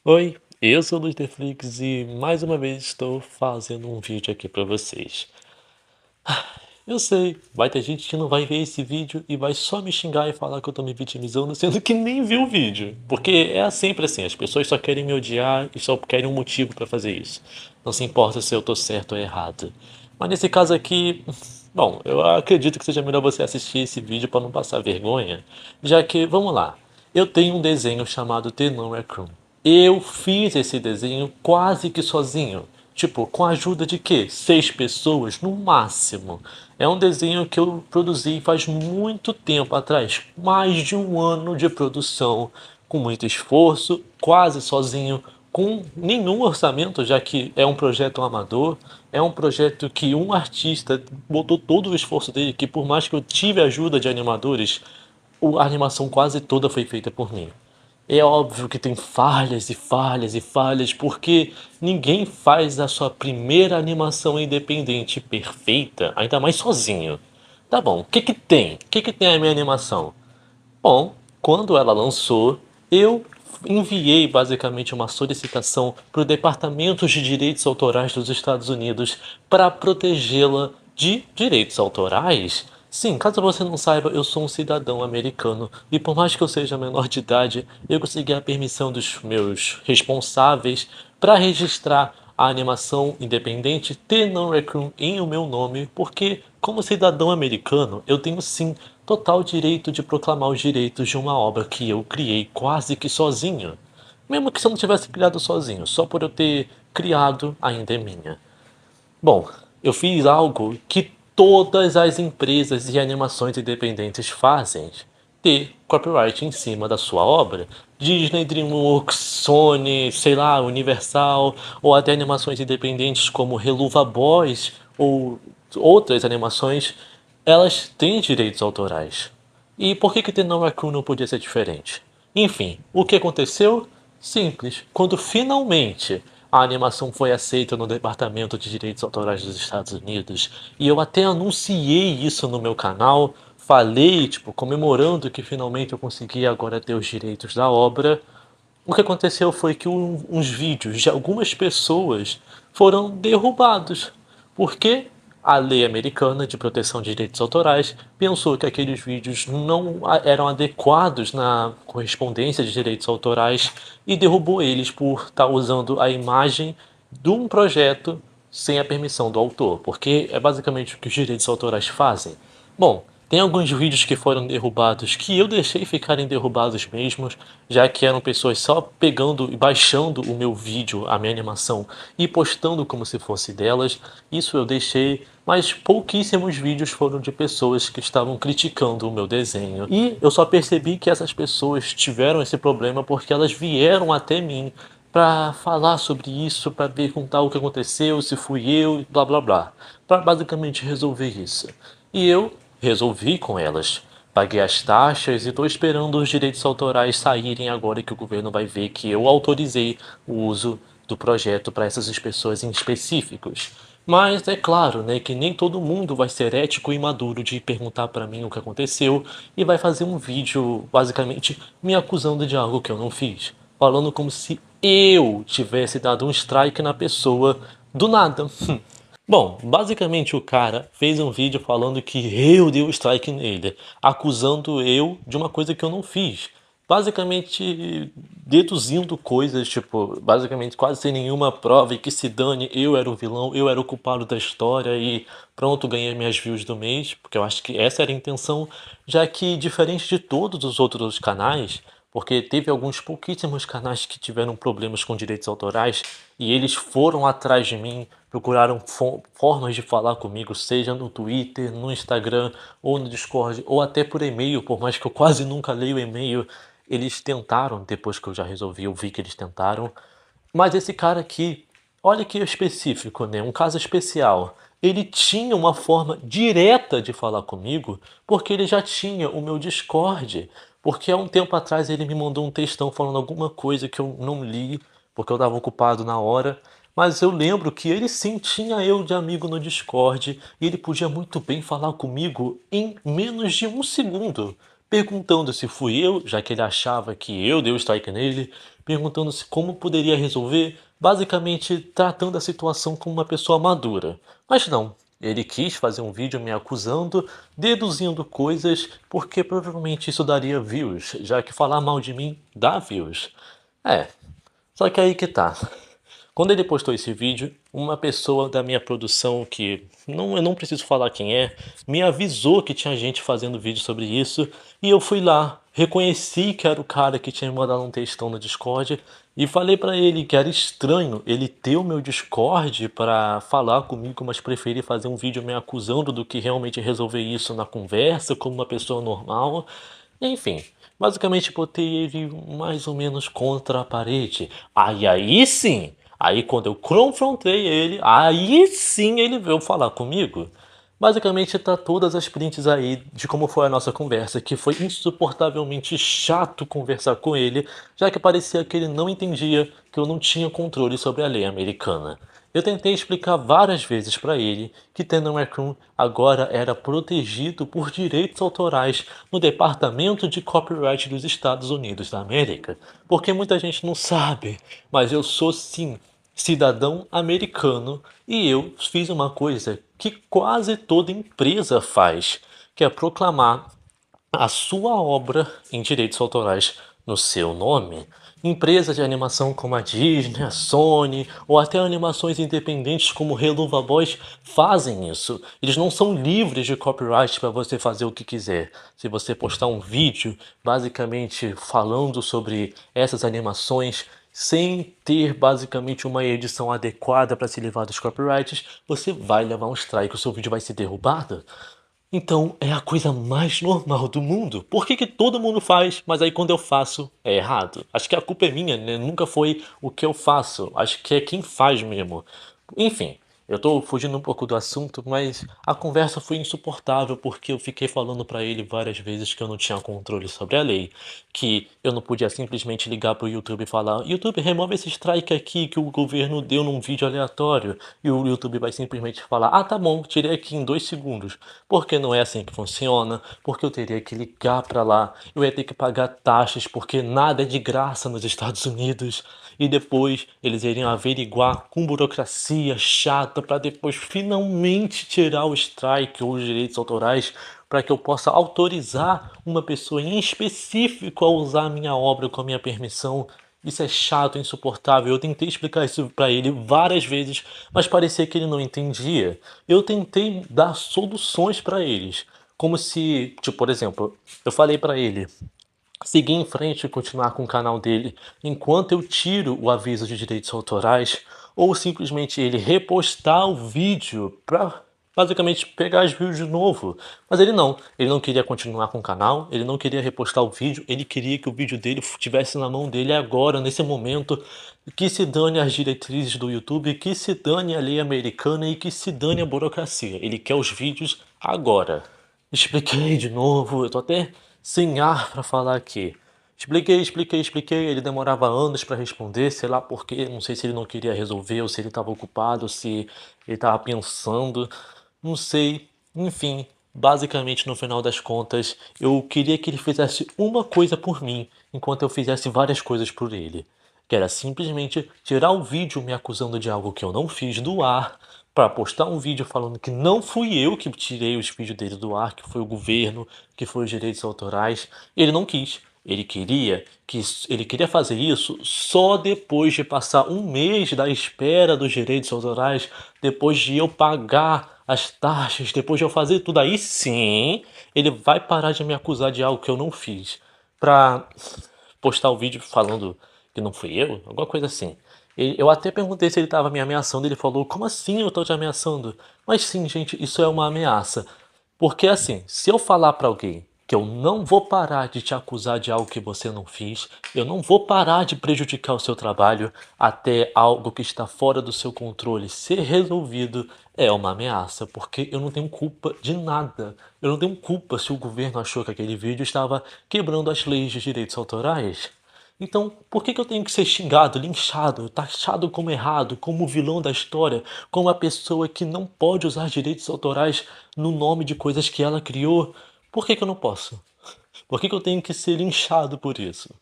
Oi, eu sou o Luiz e mais uma vez estou fazendo um vídeo aqui pra vocês. Eu sei, vai ter gente que não vai ver esse vídeo e vai só me xingar e falar que eu tô me vitimizando, sendo que nem viu o vídeo. Porque é sempre assim, as pessoas só querem me odiar e só querem um motivo pra fazer isso. Não se importa se eu tô certo ou errado. Mas nesse caso aqui, bom, eu acredito que seja melhor você assistir esse vídeo pra não passar vergonha, já que, vamos lá, eu tenho um desenho chamado The No Raccoon. Eu fiz esse desenho quase que sozinho. Tipo, com a ajuda de quê? 6 pessoas no máximo. É um desenho que eu produzi faz muito tempo atrás. Mais de um ano de produção. Com muito esforço, quase sozinho. Com nenhum orçamento, já que é um projeto amador. É um projeto que um artista botou todo o esforço dele. Que por mais que eu tive ajuda de animadores, a animação quase toda foi feita por mim. É óbvio que tem falhas e falhas e falhas, porque ninguém faz a sua primeira animação independente perfeita, ainda mais sozinho. Tá bom, o que que tem? O que que tem a minha animação? Bom, quando ela lançou, eu enviei basicamente uma solicitação para o Departamento de Direitos Autorais dos Estados Unidos para protegê-la de direitos autorais. Sim, caso você não saiba, eu sou um cidadão americano e por mais que eu seja menor de idade, eu consegui a permissão dos meus responsáveis para registrar a animação independente The Non-Raccoon em o meu nome, porque como cidadão americano, eu tenho sim total direito de proclamar os direitos de uma obra que eu criei quase que sozinho. Mesmo que se eu não tivesse criado sozinho, só por eu ter criado ainda é minha. Bom, eu fiz algo que todas as empresas de animações independentes fazem: ter copyright em cima da sua obra. Disney, DreamWorks, Sony, sei lá, Universal, ou até animações independentes como Reluva Boys ou outras animações, elas têm direitos autorais. E por que The No Raccoon não podia ser diferente? Enfim, o que aconteceu? Simples. Quando finalmente a animação foi aceita no Departamento de Direitos Autorais dos Estados Unidos, e eu até anunciei isso no meu canal, falei, tipo, comemorando que finalmente eu consegui agora ter os direitos da obra, o que aconteceu foi que uns vídeos de algumas pessoas foram derrubados, porque a lei americana de proteção de direitos autorais pensou que aqueles vídeos não eram adequados na correspondência de direitos autorais e derrubou eles por estar usando a imagem de um projeto sem a permissão do autor, porque é basicamente o que os direitos autorais fazem. Bom, tem alguns vídeos que foram derrubados que eu deixei ficarem derrubados mesmos, já que eram pessoas só pegando e baixando o meu vídeo, a minha animação, e postando como se fosse delas. Isso eu deixei, mas pouquíssimos vídeos foram de pessoas que estavam criticando o meu desenho. E eu só percebi que essas pessoas tiveram esse problema porque elas vieram até mim para falar sobre isso, para perguntar o que aconteceu, se fui eu, blá blá blá, para basicamente resolver isso. E eu resolvi com elas. Paguei as taxas e estou esperando os direitos autorais saírem agora que o governo vai ver que eu autorizei o uso do projeto para essas pessoas em específicos. Mas é claro, né, que nem todo mundo vai ser ético e maduro de perguntar para mim o que aconteceu e vai fazer um vídeo basicamente me acusando de algo que eu não fiz, falando como se eu tivesse dado um strike na pessoa do nada. Bom, basicamente o cara fez um vídeo falando que eu dei o strike nele, acusando eu de uma coisa que eu não fiz. Basicamente deduzindo coisas, tipo, basicamente quase sem nenhuma prova e que se dane, eu era o vilão, eu era o culpado da história e pronto, ganhei minhas views do mês, porque eu acho que essa era a intenção, já que diferente de todos os outros canais, porque teve alguns pouquíssimos canais que tiveram problemas com direitos autorais e eles foram atrás de mim, procuraram formas de falar comigo, seja no Twitter, no Instagram ou no Discord ou até por e-mail, por mais que eu quase nunca leio e-mail, eles tentaram, depois que eu já resolvi, eu vi que eles tentaram. Mas esse cara aqui, olha que específico, né? Um caso especial. Ele tinha uma forma direta de falar comigo, porque ele já tinha o meu Discord. Porque há um tempo atrás ele me mandou um textão falando alguma coisa que eu não li, porque eu estava ocupado na hora. Mas eu lembro que ele sim tinha eu de amigo no Discord e ele podia muito bem falar comigo em menos de um segundo. perguntando se fui eu, já que ele achava que eu dei o strike nele, perguntando se como poderia resolver, basicamente tratando a situação como uma pessoa madura. Mas não, ele quis fazer um vídeo me acusando, deduzindo coisas, porque provavelmente isso daria views, já que falar mal de mim dá views. É, só que aí que tá. Quando ele postou esse vídeo, uma pessoa da minha produção, que não, eu não preciso falar quem é, me avisou que tinha gente fazendo vídeo sobre isso, e eu fui lá, reconheci que era o cara que tinha me mandado um textão no Discord, e falei pra ele que era estranho ele ter o meu Discord pra falar comigo, mas preferir fazer um vídeo me acusando do que realmente resolver isso na conversa, como uma pessoa normal. Enfim, basicamente botei ele mais ou menos contra a parede. Aí sim, aí quando eu confrontei ele, aí sim ele veio falar comigo. Basicamente tá todas as prints aí de como foi a nossa conversa, que foi insuportavelmente chato conversar com ele, já que parecia que ele não entendia que eu não tinha controle sobre a lei americana. Eu tentei explicar várias vezes para ele que Tandem Raccoon agora era protegido por direitos autorais no Departamento de Copyright dos Estados Unidos da América, porque muita gente não sabe, mas eu sou sim cidadão americano e eu fiz uma coisa que quase toda empresa faz, que é proclamar a sua obra em direitos autorais no seu nome. Empresas de animação como a Disney, a Sony ou até animações independentes como Helluva Boys fazem isso. Eles não são livres de copyright para você fazer o que quiser. Se você postar um vídeo basicamente falando sobre essas animações sem ter basicamente uma edição adequada para se livrar dos copyrights, você vai levar um strike, o seu vídeo vai ser derrubado. Então é a coisa mais normal do mundo. Por que que todo mundo faz, mas aí quando eu faço é errado? Acho que a culpa é minha, né? Nunca foi o que eu faço. Acho que é quem faz mesmo. Enfim, eu tô fugindo um pouco do assunto, mas a conversa foi insuportável porque eu fiquei falando pra ele várias vezes que eu não tinha controle sobre a lei, que eu não podia simplesmente ligar pro YouTube e falar: YouTube, remove esse strike aqui que o governo deu num vídeo aleatório, e o YouTube vai simplesmente falar: ah, tá bom, tirei aqui em 2 segundos. Porque não é assim que funciona, porque eu teria que ligar pra lá, eu ia ter que pagar taxas porque nada é de graça nos Estados Unidos, e depois eles iriam averiguar com burocracia chata para depois finalmente tirar o strike ou os direitos autorais para que eu possa autorizar uma pessoa em específico a usar a minha obra com a minha permissão. Isso é chato, insuportável. Eu tentei explicar isso pra ele várias vezes, mas parecia que ele não entendia. Eu tentei dar soluções pra eles, como se, tipo, por exemplo, eu falei pra ele seguir em frente e continuar com o canal dele enquanto eu tiro o aviso de direitos autorais, ou simplesmente ele repostar o vídeo pra basicamente pegar as views de novo. Mas ele não queria continuar com o canal, ele não queria repostar o vídeo, ele queria que o vídeo dele estivesse na mão dele agora, nesse momento, que se dane as diretrizes do YouTube, que se dane a lei americana e que se dane a burocracia. Ele quer os vídeos agora. Expliquei de novo, eu tô até sem ar pra falar aqui. Expliquei. Ele demorava anos pra responder, sei lá por quê. Não sei se ele não queria resolver, ou se ele tava ocupado, ou se ele tava pensando. Não sei. Enfim, basicamente no final das contas, eu queria que ele fizesse uma coisa por mim, enquanto eu fizesse várias coisas por ele. Que era simplesmente tirar o vídeo me acusando de algo que eu não fiz do ar, para postar um vídeo falando que não fui eu que tirei os vídeos dele do ar, que foi o governo, que foi os direitos autorais. Ele não quis. Ele queria fazer isso só depois de passar um mês da espera dos direitos autorais, depois de eu pagar as taxas, depois de eu fazer tudo. Aí sim, ele vai parar de me acusar de algo que eu não fiz, pra postar o vídeo falando que não fui eu, alguma coisa assim. Eu até perguntei se ele estava me ameaçando, ele falou: como assim eu tô te ameaçando? Mas sim, gente, isso é uma ameaça. Porque assim, se eu falar pra alguém que eu não vou parar de te acusar de algo que você não fez, eu não vou parar de prejudicar o seu trabalho até algo que está fora do seu controle ser resolvido, é uma ameaça, porque eu não tenho culpa de nada. Eu não tenho culpa se o governo achou que aquele vídeo estava quebrando as leis de direitos autorais. Então, por que que eu tenho que ser xingado, linchado, taxado como errado, como vilão da história, como a pessoa que não pode usar direitos autorais no nome de coisas que ela criou? Por que que eu não posso? Por que que eu tenho que ser linchado por isso?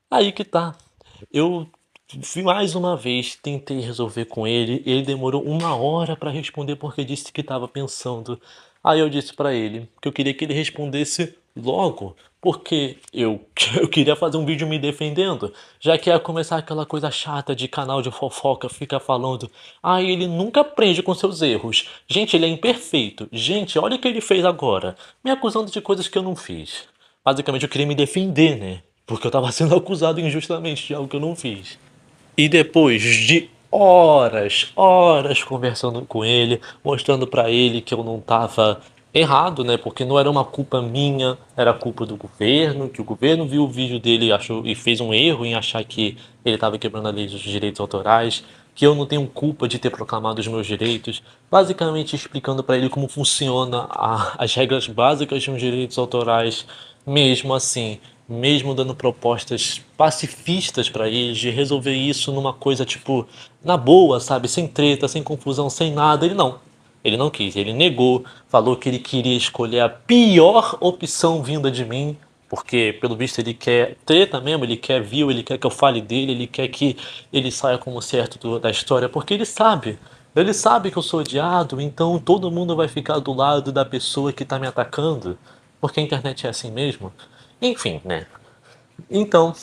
Aí que tá. Eu mais uma vez tentei resolver com ele, ele demorou 1 hora pra responder porque disse que estava pensando. Aí eu disse pra ele que eu queria que ele respondesse logo, porque eu queria fazer um vídeo me defendendo, já que ia começar aquela coisa chata de canal de fofoca, fica falando, ah, ele nunca aprende com seus erros. Gente, ele é imperfeito. Gente, olha o que ele fez agora, me acusando de coisas que eu não fiz. Basicamente eu queria me defender, né? Porque eu tava sendo acusado injustamente de algo que eu não fiz. E depois de horas conversando com ele, mostrando pra ele que eu não tava errado, né? Porque não era uma culpa minha, era culpa do governo, que o governo viu o vídeo dele e achou e fez um erro em achar que ele tava quebrando a lei dos direitos autorais, que eu não tenho culpa de ter proclamado os meus direitos, basicamente explicando pra ele como funciona as regras básicas de uns direitos autorais, mesmo assim, mesmo dando propostas pacifistas pra eles de resolver isso numa coisa tipo na boa, sabe, sem treta, sem confusão, sem nada, ele não quis, ele negou, falou que ele queria escolher a pior opção vinda de mim, porque pelo visto ele quer treta mesmo, ele quer view, ele quer que eu fale dele, ele quer que ele saia como certo da história, porque ele sabe que eu sou odiado, então todo mundo vai ficar do lado da pessoa que tá me atacando, porque a internet é assim mesmo. Enfim, né? Então,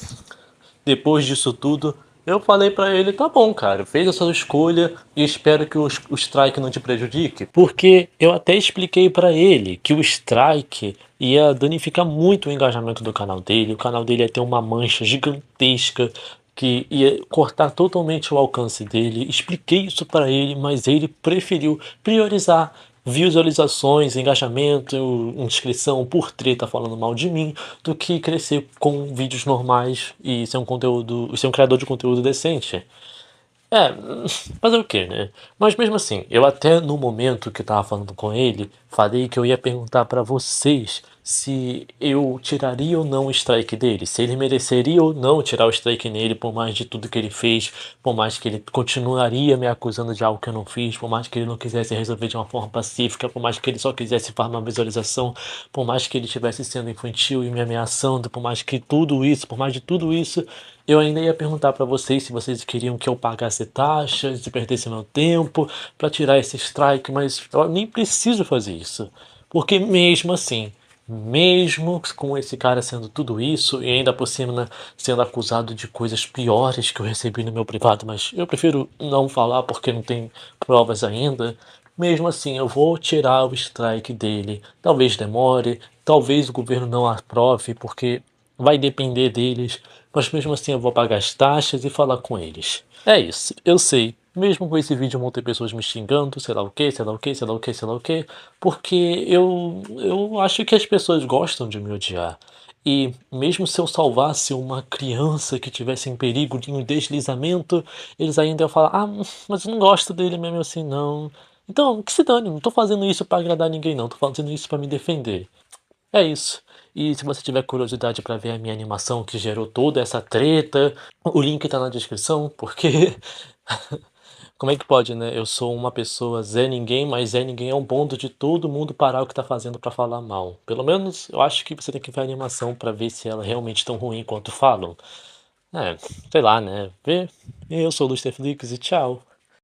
depois disso tudo, eu falei pra ele, tá bom, cara, fez a sua escolha e espero que o strike não te prejudique. Porque eu até expliquei pra ele que o strike ia danificar muito o engajamento do canal dele ia ter uma mancha gigantesca que ia cortar totalmente o alcance dele. Expliquei isso pra ele, mas ele preferiu priorizar visualizações, engajamento, inscrição por treta falando mal de mim, do que crescer com vídeos normais e ser um criador de conteúdo decente. É, fazer o quê, né? Mas mesmo assim, eu até no momento que tava falando com ele, falei que eu ia perguntar pra vocês se eu tiraria ou não o strike dele, se ele mereceria ou não tirar o strike nele por mais de tudo que ele fez, por mais que ele continuaria me acusando de algo que eu não fiz, por mais que ele não quisesse resolver de uma forma pacífica, por mais que ele só quisesse farmar visualização, por mais que ele estivesse sendo infantil e me ameaçando, por mais que tudo isso, por mais de tudo isso, eu ainda ia perguntar pra vocês se vocês queriam que eu pagasse taxas, se perdesse meu tempo pra tirar esse strike, mas eu nem preciso fazer isso. Porque mesmo assim, mesmo com esse cara sendo tudo isso e ainda por cima né, sendo acusado de coisas piores que eu recebi no meu privado, mas eu prefiro não falar porque não tem provas ainda. Mesmo assim, eu vou tirar o strike dele. Talvez demore, talvez o governo não aprove, porque vai depender deles, mas mesmo assim eu vou pagar as taxas e falar com eles. É isso, eu sei. Mesmo com esse vídeo vão ter pessoas me xingando, sei lá o que, sei lá o que, sei lá o que, sei lá o que, porque eu acho que as pessoas gostam de me odiar. E mesmo se eu salvasse uma criança que tivesse em perigo de um deslizamento, eles ainda iam falar, ah, mas eu não gosto dele mesmo assim não. Então, que se dane, não tô fazendo isso pra agradar ninguém não, tô fazendo isso pra me defender. É isso. E se você tiver curiosidade para ver a minha animação que gerou toda essa treta, o link tá na descrição, porque como é que pode, né? Eu sou uma pessoa Zé Ninguém, mas Zé Ninguém é um ponto de todo mundo parar o que tá fazendo para falar mal. Pelo menos eu acho que você tem que ver a animação para ver se ela é realmente tão ruim quanto falam. É, sei lá, né? Vê. Eu sou o Lusterflix e tchau.